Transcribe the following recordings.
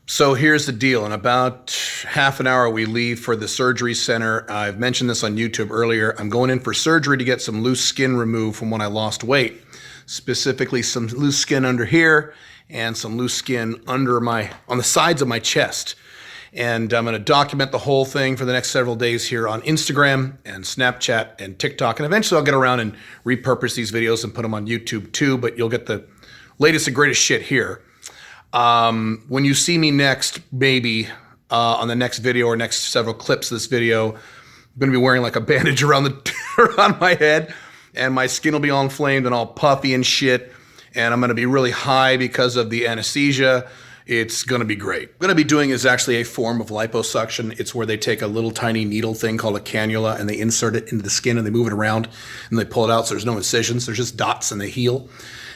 So here's the deal. In about half an hour, we leave for the surgery center. I've mentioned this on YouTube earlier. I'm going in for surgery to get some loose skin removed from when I lost weight, specifically some loose skin under here and some loose skin on the sides of my chest. And I'm going to document the whole thing for the next several days here on Instagram and Snapchat and TikTok. And eventually I'll get around and repurpose these videos and put them on YouTube too, but you'll get the latest and greatest shit here. When you see me next, maybe on the next video or next several clips of this video, I'm going to be wearing like a bandage around around my head, and my skin will be all inflamed and all puffy and shit, and I'm going to be really high because of the anesthesia. It's going to be great. What I'm going to be doing is actually a form of liposuction. It's where they take a little tiny needle thing called a cannula and they insert it into the skin and they move it around and they pull it out so there's no incisions. There's just dots and they heal.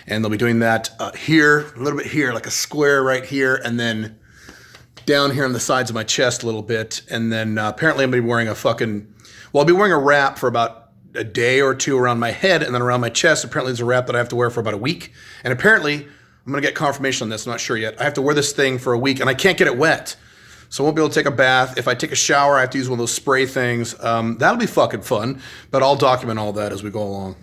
And they'll be doing that here, a little bit here, like a square right here, and then down here on the sides of my chest a little bit. And then apparently I'm going to be wearing I'll be wearing a wrap for about a day or two around my head, and then around my chest. Apparently there's a wrap that I have to wear for about a week. And apparently, I'm going to get confirmation on this, I'm not sure yet. I have to wear this thing for a week, and I can't get it wet. So I won't be able to take a bath. If I take a shower, I have to use one of those spray things. That'll be fucking fun, but I'll document all that as we go along.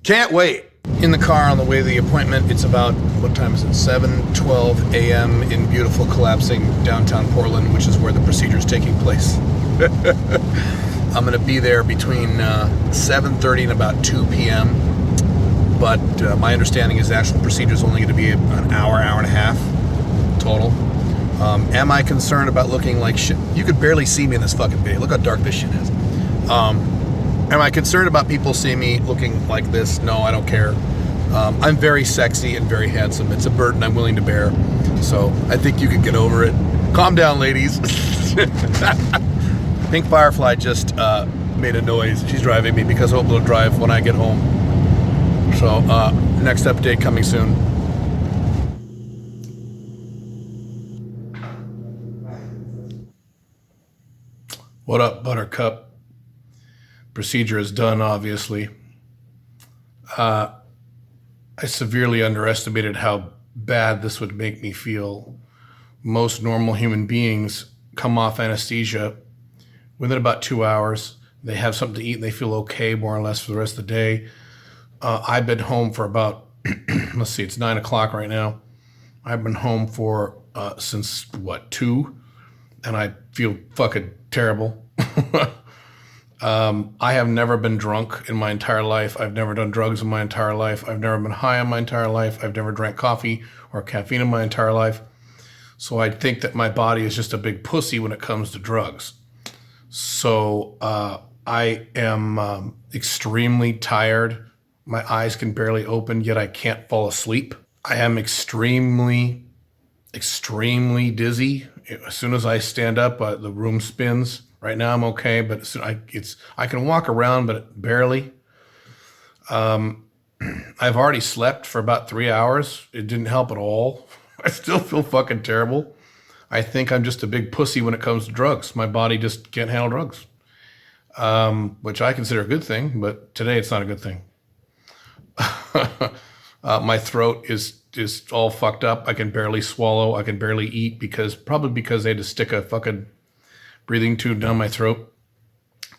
Can't wait. In the car on the way to the appointment, it's about, what time is it? 7:12 a.m. in beautiful collapsing downtown Portland, which is where the procedure is taking place. I'm gonna be there between 7:30 and about 2 p.m. But my understanding is the actual procedure is only gonna be an hour and a half total. Am I concerned about looking like shit? You could barely see me in this fucking video. Look how dark this shit is. Am I concerned about people seeing me looking like this? No, I don't care. I'm very sexy and very handsome. It's a burden I'm willing to bear. So I think you can get over it. Calm down, ladies. Pink Firefly just made a noise. She's driving me because I hope it'll drive when I get home. So next update coming soon. What up, Buttercup? Procedure is done, obviously. I severely underestimated how bad this would make me feel. Most normal human beings come off anesthesia within about 2 hours. They have something to eat and they feel okay more or less for the rest of the day. I've been home for about, let's see, it's 9 o'clock right now. I've been home for, since, 2? And I feel fucking terrible. I have never been drunk in my entire life. I've never done drugs in my entire life. I've never been high in my entire life. I've never drank coffee or caffeine in my entire life. So I think that my body is just a big pussy when it comes to drugs. So I am extremely tired. My eyes can barely open, yet I can't fall asleep. I am extremely dizzy. As soon as I stand up, the room spins. Right now I'm okay, but I can walk around, but barely. I've already slept for about 3 hours. It didn't help at all. I still feel fucking terrible. I think I'm just a big pussy when it comes to drugs. My body just can't handle drugs, which I consider a good thing, but today it's not a good thing. My throat is all fucked up. I can barely swallow. I can barely eat probably because they had to stick a fucking breathing tube down my throat.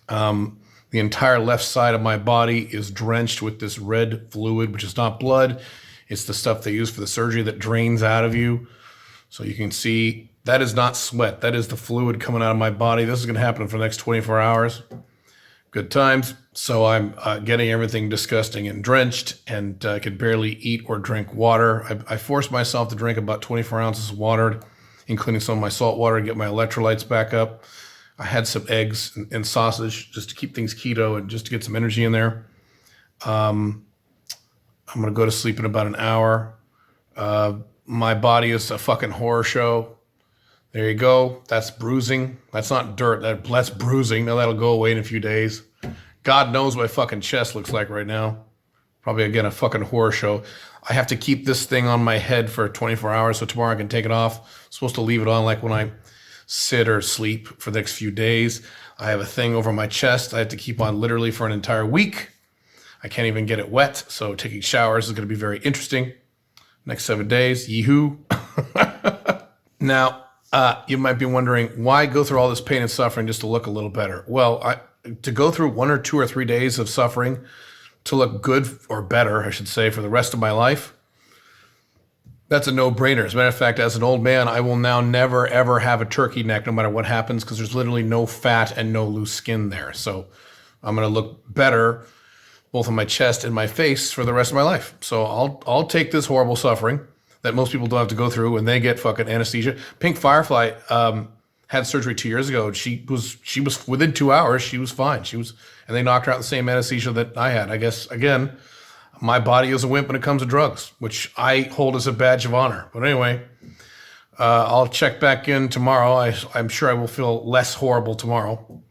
The entire left side of my body is drenched with this red fluid, which is not blood. It's the stuff they use for the surgery that drains out of you. So you can see that is not sweat. That is the fluid coming out of my body. This is going to happen for the next 24 hours. Good times. So I'm getting everything disgusting and drenched, and I could barely eat or drink water. I forced myself to drink about 24 ounces of water, including some of my salt water, to get my electrolytes back up. I had some eggs and sausage just to keep things keto and just to get some energy in there. I'm going to go to sleep in about an hour. My body is a fucking horror show. There you go. That's bruising. That's not dirt. That's bruising. Now that'll go away in a few days. God knows what my fucking chest looks like right now. Probably, again, a fucking horror show. I have to keep this thing on my head for 24 hours, so tomorrow I can take it off. I'm supposed to leave it on like when I sit or sleep for the next few days. I have a thing over my chest I have to keep on literally for an entire week. I can't even get it wet, so taking showers is going to be very interesting. Next 7 days, yee-hoo. Now, You might be wondering, why go through all this pain and suffering just to look a little better? Well, to go through 1 or 2 or 3 days of suffering to look good or better, I should say, for the rest of my life, that's a no-brainer. As a matter of fact, as an old man, I will now never, ever have a turkey neck no matter what happens because there's literally no fat and no loose skin there. So I'm going to look better both on my chest and my face for the rest of my life. So I'll take this horrible suffering that most people don't have to go through when they get fucking anesthesia. Pink Firefly had surgery 2 years ago. She was within 2 hours. She was fine. And they knocked her out the same anesthesia that I had. I guess again, my body is a wimp when it comes to drugs, which I hold as a badge of honor. But anyway, I'll check back in tomorrow. I'm sure I will feel less horrible tomorrow.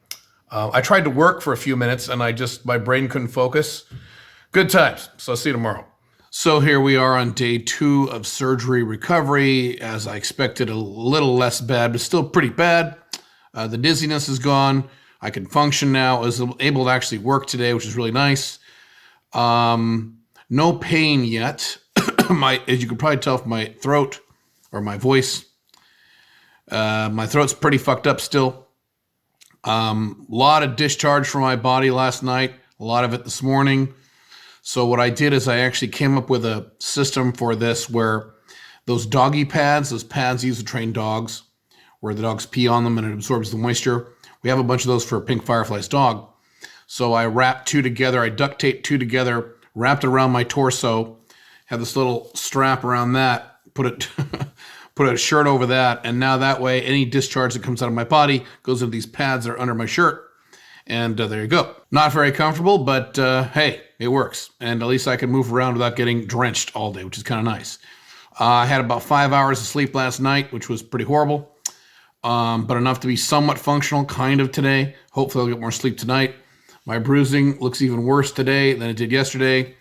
I tried to work for a few minutes and my brain couldn't focus. Good times. So I'll see you tomorrow. So here we are on day 2 of surgery recovery. As I expected, a little less bad, but still pretty bad. The dizziness is gone. I can function now. I was able to actually work today, which is really nice. No pain yet. As you can probably tell from my throat or my voice, my throat's pretty fucked up still. Lot of discharge from my body last night, a lot of it this morning. So what I did is I actually came up with a system for this where those doggy pads, those pads used to train dogs, where the dogs pee on them and it absorbs the moisture. We have a bunch of those for Pink Firefly's dog. So I wrapped 2 together, I duct taped 2 together, wrapped it around my torso, had this little strap around that, put a shirt over that, and now that way any discharge that comes out of my body goes into these pads that are under my shirt. And there you go. Not very comfortable, but hey, it works. And at least I can move around without getting drenched all day, which is kind of nice. I had about 5 hours of sleep last night, which was pretty horrible, but enough to be somewhat functional, kind of today. Hopefully I'll get more sleep tonight. My bruising looks even worse today than it did yesterday.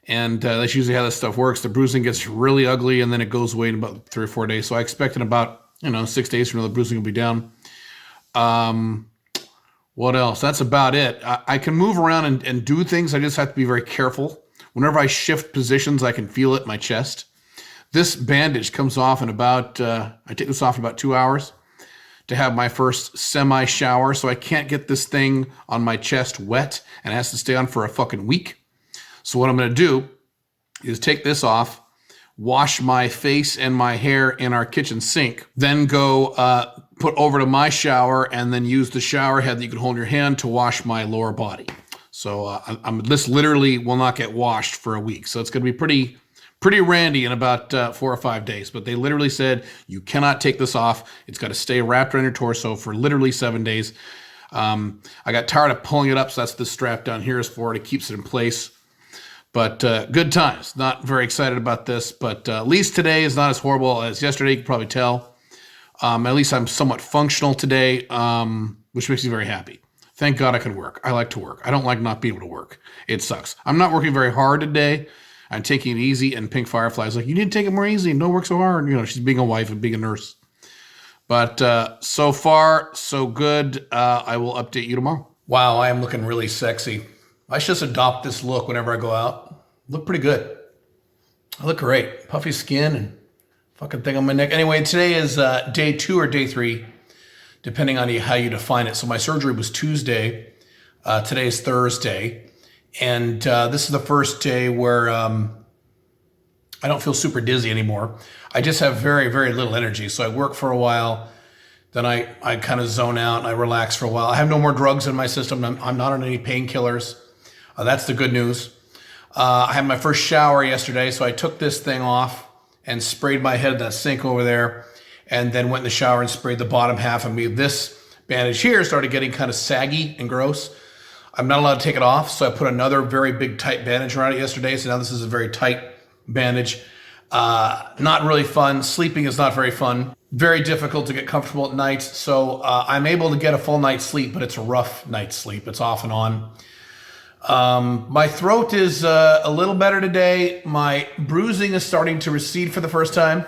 And that's usually how this stuff works. The bruising gets really ugly and then it goes away in about 3 or 4 days. So I expect in about, 6 days from now, the bruising will be down. What else? That's about it. I can move around and do things. I just have to be very careful. Whenever I shift positions, I can feel it in my chest. This bandage comes off in about, I take this off in about 2 hours to have my first semi-shower. So I can't get this thing on my chest wet and it has to stay on for a fucking week. So what I'm going to do is take this off, wash my face and my hair in our kitchen sink, then go put over to my shower and then use the shower head that you can hold in your hand to wash my lower body. So this literally will not get washed for a week. So it's going to be pretty randy in about 4 or 5 days. But they literally said, you cannot take this off. It's got to stay wrapped around your torso for literally 7 days. I got tired of pulling it up, so that's this strap down here is for it. It keeps it in place. But good times. Not very excited about this, but at least today is not as horrible as yesterday. You can probably tell. At least I'm somewhat functional today, which makes me very happy. Thank God I can work. I like to work. I don't like not being able to work. It sucks. I'm not working very hard today. I'm taking it easy, and Pink Firefly's like, you need to take it more easy and don't work so hard. She's being a wife and being a nurse. But so far, so good. I will update you tomorrow. Wow, I am looking really sexy. I should just adopt this look whenever I go out. Look pretty good. I look great. Puffy skin and fucking thing on my neck. Anyway, today is day 2 or day 3, depending on how you define it. So my surgery was Tuesday. Today is Thursday. And this is the first day where I don't feel super dizzy anymore. I just have very, very little energy. So I work for a while. Then I kind of zone out and I relax for a while. I have no more drugs in my system. I'm not on any painkillers. That's the good news. I had my first shower yesterday, so I took this thing off and sprayed my head in that sink over there, and then went in the shower and sprayed the bottom half of me. This bandage here started getting kind of saggy and gross. I'm not allowed to take it off, so I put another very big tight bandage around it yesterday, so now this is a very tight bandage. Not really fun. Sleeping is not very fun. Very difficult to get comfortable at night, so I'm able to get a full night's sleep, but it's a rough night's sleep. It's off and on. My throat is a little better today. My bruising is starting to recede for the first time.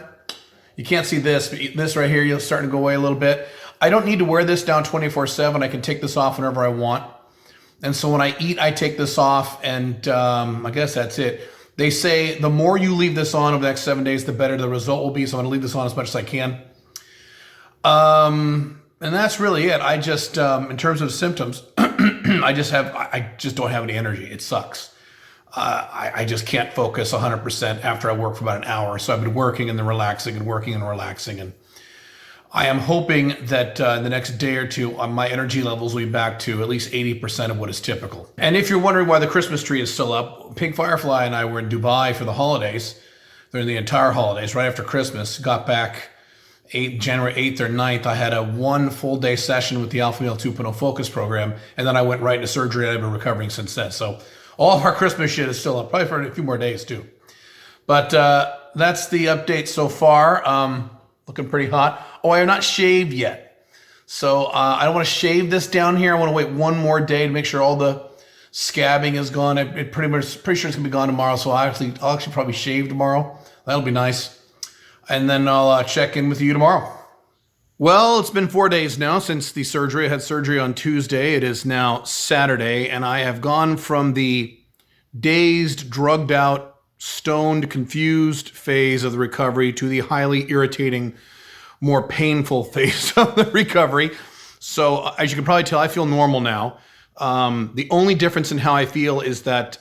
You can't see this, but this right here, you're starting to go away a little bit. I don't need to wear this down 24/7. I can take this off whenever I want. And so when I eat, I take this off, and I guess that's it. They say the more you leave this on over the next 7 days, the better the result will be. So I'm going to leave this on as much as I can. And that's really it. I just, in terms of symptoms, I just don't have any energy. It sucks. I just can't focus 100% after I work for about an hour. So I've been working and then relaxing and working and relaxing. And I am hoping that in the next day or two, my energy levels will be back to at least 80% of what is typical. And if you're wondering why the Christmas tree is still up, Pink Firefly and I were in Dubai for the holidays, during the entire holidays, right after Christmas, got back January 8th or 9th. I had a 1 full day session with the Alpha Male 2.0 Focus program, and then I went right into surgery, and I've been recovering since then. So all of our Christmas shit is still up, probably for a few more days too. But that's the update so far. Looking pretty hot. Oh, I have not shaved yet. So I don't want to shave this down here. I want to wait one more day to make sure all the scabbing is gone. Pretty sure it's gonna be gone tomorrow. So I'll actually probably shave tomorrow. That'll be nice. And then I'll check in with you tomorrow. Well, it's been 4 days now since the surgery. I had surgery on Tuesday. It is now Saturday, and I have gone from the dazed, drugged out, stoned, confused phase of the recovery to the highly irritating, more painful phase of the recovery. So as you can probably tell, I feel normal now. The only difference in how I feel is that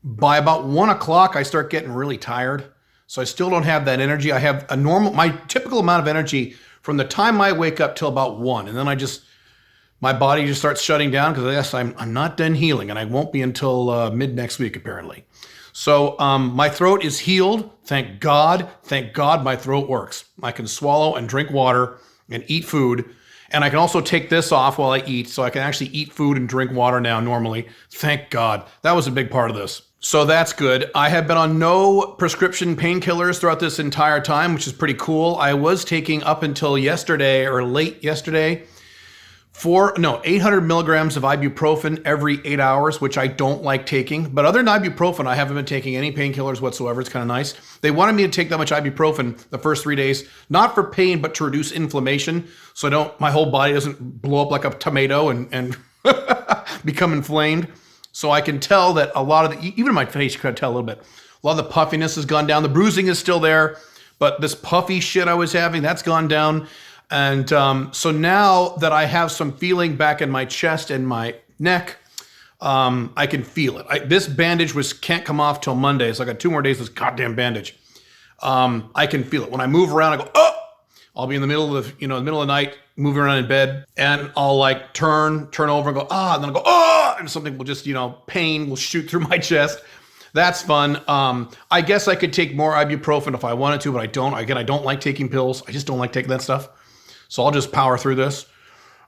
by about 1 o'clock, I start getting really tired. So I still don't have that energy. I have my typical amount of energy from the time I wake up till about 1. And then my body just starts shutting down because I guess I'm not done healing, and I won't be until mid next week, apparently. So my throat is healed. Thank God. Thank God my throat works. I can swallow and drink water and eat food. And I can also take this off while I eat, so I can actually eat food and drink water now normally. Thank God. That was a big part of this. So that's good. I have been on no prescription painkillers throughout this entire time, which is pretty cool. I was taking up until yesterday or late yesterday 800 milligrams of ibuprofen every 8 hours, which I don't like taking. But other than ibuprofen, I haven't been taking any painkillers whatsoever. It's kind of nice. They wanted me to take that much ibuprofen the first 3 days, not for pain, but to reduce inflammation. So my whole body doesn't blow up like a tomato and become inflamed. So I can tell that a lot of even in my face, you can tell a little bit. A lot of the puffiness has gone down. The bruising is still there, but this puffy shit I was having, that's gone down. And so now that I have some feeling back in my chest and my neck, I can feel it. This bandage can't come off till Monday, so I got 2 more days of this goddamn bandage. I can feel it. When I move around, I go, oh! I'll be in the middle of the night, moving around in bed, and I'll like turn over and go, and then I'll go, and something will just, pain will shoot through my chest. That's fun. I guess I could take more ibuprofen if I wanted to, but I don't. Again, I don't like taking pills. I just don't like taking that stuff. So I'll just power through this.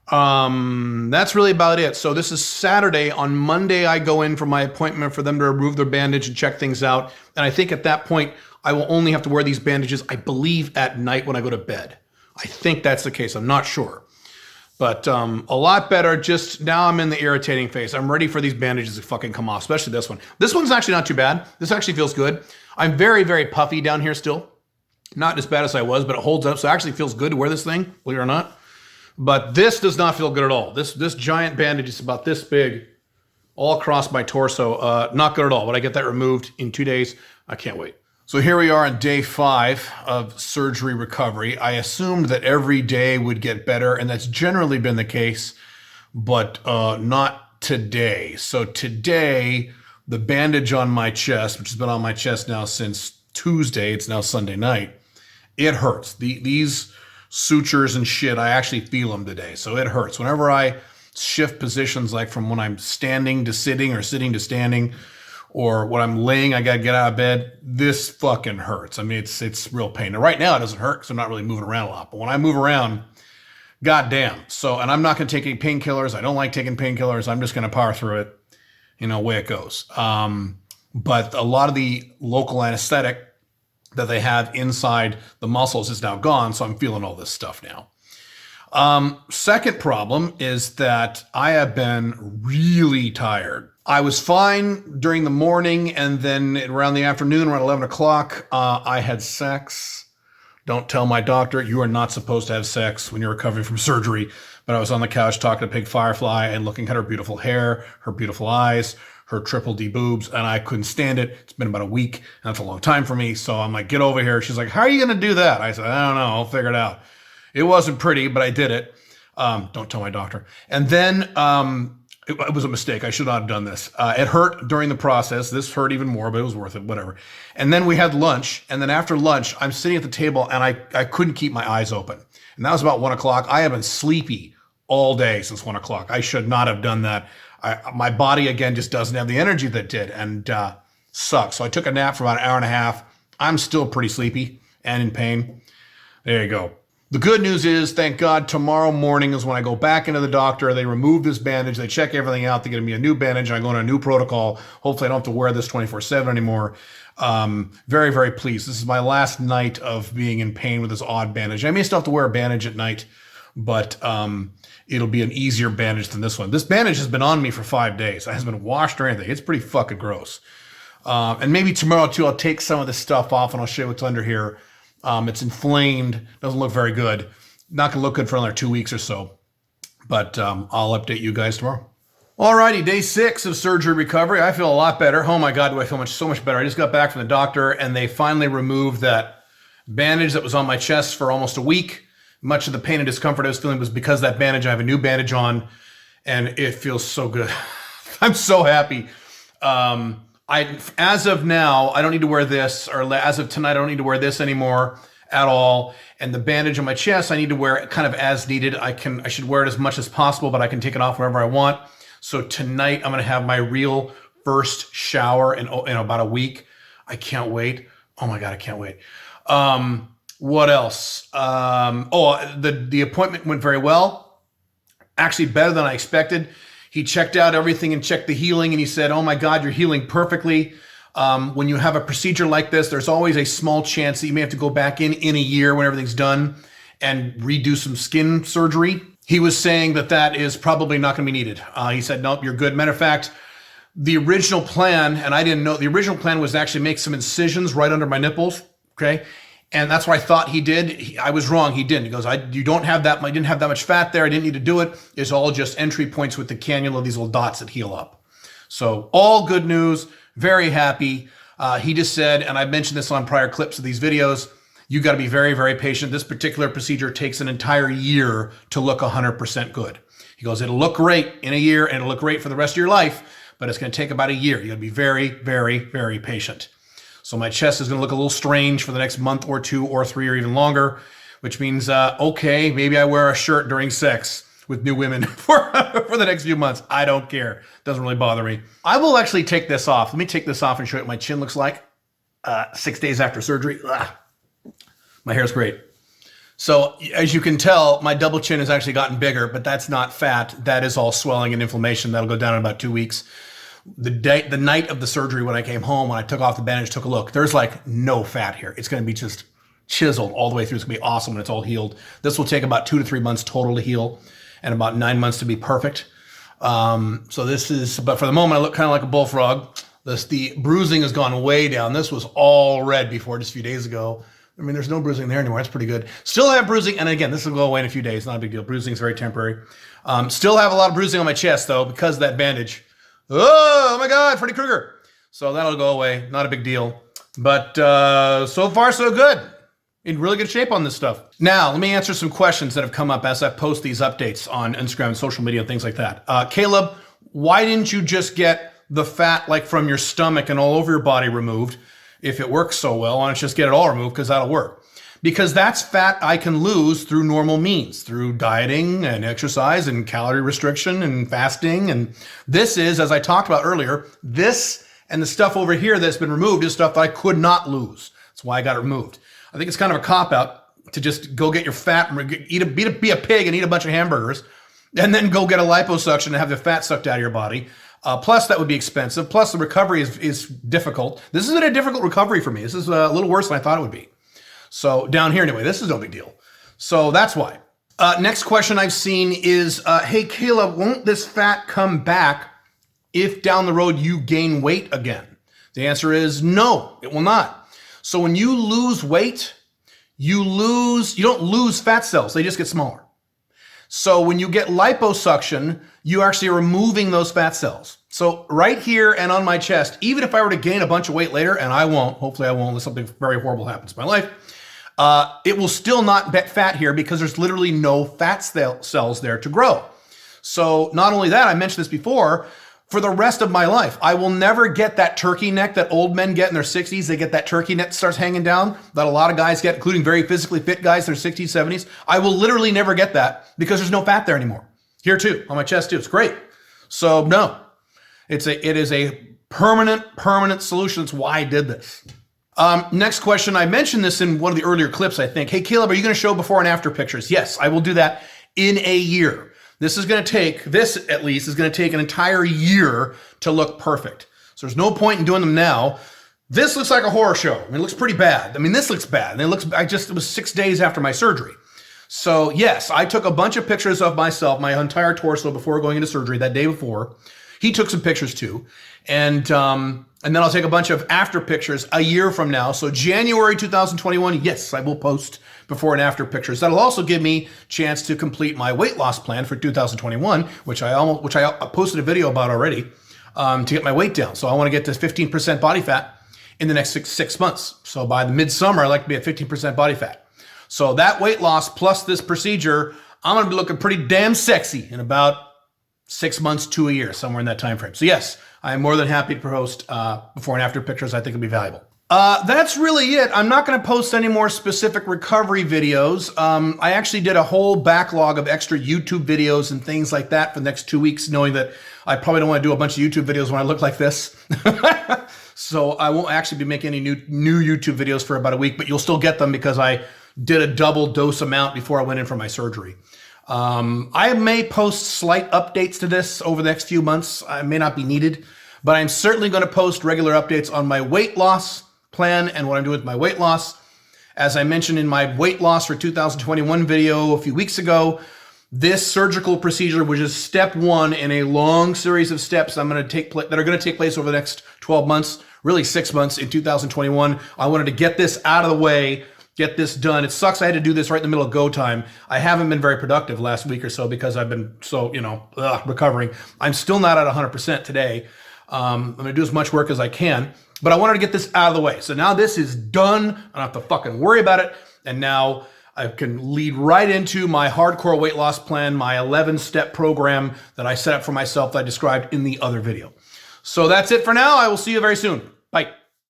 That's really about it. So this is Saturday. On Monday, I go in for my appointment for them to remove their bandage and check things out. And I think at that point, I will only have to wear these bandages, I believe, at night when I go to bed. I think that's the case. I'm not sure. But a lot better. Just now I'm in the irritating phase. I'm ready for these bandages to fucking come off, especially this one. This one's actually not too bad. This actually feels good. I'm very, very puffy down here still. Not as bad as I was, but it holds up. So it actually feels good to wear this thing, believe it or not. But this does not feel good at all. This giant bandage is about this big all across my torso. Not good at all. But I get that removed in 2 days. I can't wait. So here we are on day 5 of surgery recovery. I assumed that every day would get better, and that's generally been the case, but not today. So today, the bandage on my chest, which has been on my chest now since Tuesday, it's now Sunday night, it hurts. These sutures and shit, I actually feel them today, so it hurts. Whenever I shift positions, like from when I'm standing to sitting or sitting to standing, or when I'm laying, I gotta get out of bed, this fucking hurts. I mean, it's real pain. Now, right now, it doesn't hurt because I'm not really moving around a lot. But when I move around, goddamn. So, and I'm not gonna take any painkillers. I don't like taking painkillers. I'm just gonna power through it, away it goes. But a lot of the local anesthetic that they have inside the muscles is now gone, so I'm feeling all this stuff now. Second problem is that I have been really tired. I was fine during the morning, and then around the afternoon, around 11 o'clock, I had sex. Don't tell my doctor, you are not supposed to have sex when you're recovering from surgery. But I was on the couch talking to Pink Firefly and looking at her beautiful hair, her beautiful eyes, her triple D boobs, and I couldn't stand it. It's been about a week, and that's a long time for me. So I'm like, get over here. She's like, how are you going to do that? I said, I don't know. I'll figure it out. It wasn't pretty, but I did it. Don't tell my doctor. And then it was a mistake. I should not have done this. It hurt during the process. This hurt even more, but it was worth it, whatever. And then we had lunch. And then after lunch, I'm sitting at the table and I couldn't keep my eyes open. And that was about 1 o'clock. I have been sleepy all day since 1 o'clock. I should not have done that. My body, again, just doesn't have the energy that did, and sucks. So I took a nap for about an hour and a half. I'm still pretty sleepy and in pain. There you go. The good news is, thank God, tomorrow morning is when I go back into the doctor. They remove this bandage. They check everything out. They give me a new bandage. And I go on a new protocol. Hopefully I don't have to wear this 24/7 anymore. Very, very pleased. This is my last night of being in pain with this odd bandage. I may still have to wear a bandage at night, but it'll be an easier bandage than this one. This bandage has been on me for 5 days. It hasn't been washed or anything. It's pretty fucking gross. And maybe tomorrow too, I'll take some of this stuff off and I'll show you what's under here. It's inflamed, doesn't look very good. Not gonna look good for another 2 weeks or so, but I'll update you guys tomorrow. Alrighty, day 6 of surgery recovery. I feel a lot better. Oh my God, do I feel so much better. I just got back from the doctor and they finally removed that bandage that was on my chest for almost a week. Much of the pain and discomfort I was feeling was because of that bandage. I have a new bandage on and it feels so good. I'm so happy. As of now, I don't need to wear this, or as of tonight, I don't need to wear this anymore at all. And the bandage on my chest, I need to wear it kind of as needed. I should wear it as much as possible, but I can take it off whenever I want. So tonight, I'm going to have my real first shower in about a week. I can't wait. Oh my God, I can't wait. What else? The appointment went very well. Actually, better than I expected. He checked out everything and checked the healing, and he said, oh my God, you're healing perfectly. When you have a procedure like this, there's always a small chance that you may have to go back in a year when everything's done and redo some skin surgery. He was saying that is probably not going to be needed. He said, nope, you're good. Matter of fact, the original plan, and I didn't know, the original plan was to actually make some incisions right under my nipples, okay? And that's what I thought he did. I was wrong. He didn't. He goes, you don't have that. I didn't have that much fat there. I didn't need to do it. It's all just entry points with the cannula, these little dots that heal up. So all good news. Very happy. He just said, and I mentioned this on prior clips of these videos, you got to be very, very patient. This particular procedure takes an entire year to look 100% good. He goes, it'll look great in a year and it'll look great for the rest of your life, but it's going to take about a year. You got to be very, very, very patient. So my chest is going to look a little strange for the next month or 2 or 3 or even longer, which means, okay, maybe I wear a shirt during sex with new women for the next few months. I don't care. Doesn't really bother me. I will actually take this off. Let me take this off and show you what my chin looks like 6 days after surgery. Ugh. My hair's great. So as you can tell, my double chin has actually gotten bigger, but that's not fat. That is all swelling and inflammation. That'll go down in about 2 weeks. The night of the surgery, when I came home, when I took off the bandage, took a look, there's like no fat here. It's going to be just chiseled all the way through. It's going to be awesome when it's all healed. This will take about 2 to 3 months total to heal and about 9 months to be perfect. But for the moment, I look kind of like a bullfrog. The bruising has gone way down. This was all red before just a few days ago. I mean, there's no bruising there anymore. That's pretty good. Still have bruising. And again, this will go away in a few days. Not a big deal. Bruising is very temporary. Still have a lot of bruising on my chest though, because of that bandage. Oh my God, Freddy Krueger. So that'll go away. Not a big deal. But so far, so good. In really good shape on this stuff. Now, let me answer some questions that have come up as I post these updates on Instagram and social media and things like that. Caleb, why didn't you just get the fat like from your stomach and all over your body removed? If it works so well, why don't you just get it all removed, because that'll work. Because that's fat I can lose through normal means, through dieting and exercise and calorie restriction and fasting. And this is, as I talked about earlier, this and the stuff over here that's been removed is stuff that I could not lose. That's why I got it removed. I think it's kind of a cop-out to just go get your fat, be a pig and eat a bunch of hamburgers, and then go get a liposuction and have the fat sucked out of your body. Plus, that would be expensive. Plus, the recovery is difficult. This isn't a difficult recovery for me. This is a little worse than I thought it would be. So down here anyway, this is no big deal. So that's why. Next question I've seen is, hey, Caleb, won't this fat come back if down the road you gain weight again? The answer is no, it will not. So when you lose weight, you don't lose fat cells. They just get smaller. So when you get liposuction, you actually are removing those fat cells. So right here and on my chest, even if I were to gain a bunch of weight later, and I won't, hopefully I won't unless something very horrible happens in my life, it will still not bet fat here because there's literally no fat cells there to grow. So not only that, I mentioned this before, for the rest of my life, I will never get that turkey neck that old men get in their 60s. They get that turkey neck that starts hanging down that a lot of guys get, including very physically fit guys in their 60s, 70s. I will literally never get that because there's no fat there anymore. Here too, on my chest too. It's great. So no, it is a permanent solution. That's why I did this. Next question. I mentioned this in one of the earlier clips, I think. Hey, Caleb, are you going to show before and after pictures? Yes, I will do that in a year. This is going to take, this at least, is going to take an entire year to look perfect. So there's no point in doing them now. This looks like a horror show. I mean, it looks pretty bad. I mean, this looks bad. And it was 6 days after my surgery. So yes, I took a bunch of pictures of myself, my entire torso before going into surgery that day before. He took some pictures too. And then I'll take a bunch of after pictures a year from now. So January 2021, yes, I will post before and after pictures. That'll also give me a chance to complete my weight loss plan for 2021, which I posted a video about already, to get my weight down. So I want to get to 15% body fat in the next six months. So by the midsummer, I like to be at 15% body fat. So that weight loss plus this procedure, I'm going to be looking pretty damn sexy in about 6 months to a year, somewhere in that time frame. So yes, I am more than happy to post before and after pictures. I think it'll be valuable. That's really it. I'm not going to post any more specific recovery videos. I actually did a whole backlog of extra YouTube videos and things like that for the next 2 weeks, knowing that I probably don't want to do a bunch of YouTube videos when I look like this. So I won't actually be making any new YouTube videos for about a week, but you'll still get them because I did a double dose amount before I went in for my surgery. I may post slight updates to this over the next few months. I may not be needed, but I'm certainly going to post regular updates on my weight loss plan and what I'm doing with my weight loss. As I mentioned in my weight loss for 2021 video a few weeks ago, this surgical procedure, which is step one in a long series of steps that are going to take place over the next 12 months, really 6 months in 2021. I wanted to get this out of the way, get this done. It sucks I had to do this right in the middle of go time. I haven't been very productive last week or so because I've been so, recovering. I'm still not at 100% today. I'm going to do as much work as I can, but I wanted to get this out of the way. So now this is done. I don't have to fucking worry about it. And now I can lead right into my hardcore weight loss plan, my 11-step program that I set up for myself that I described in the other video. So that's it for now. I will see you very soon. Bye.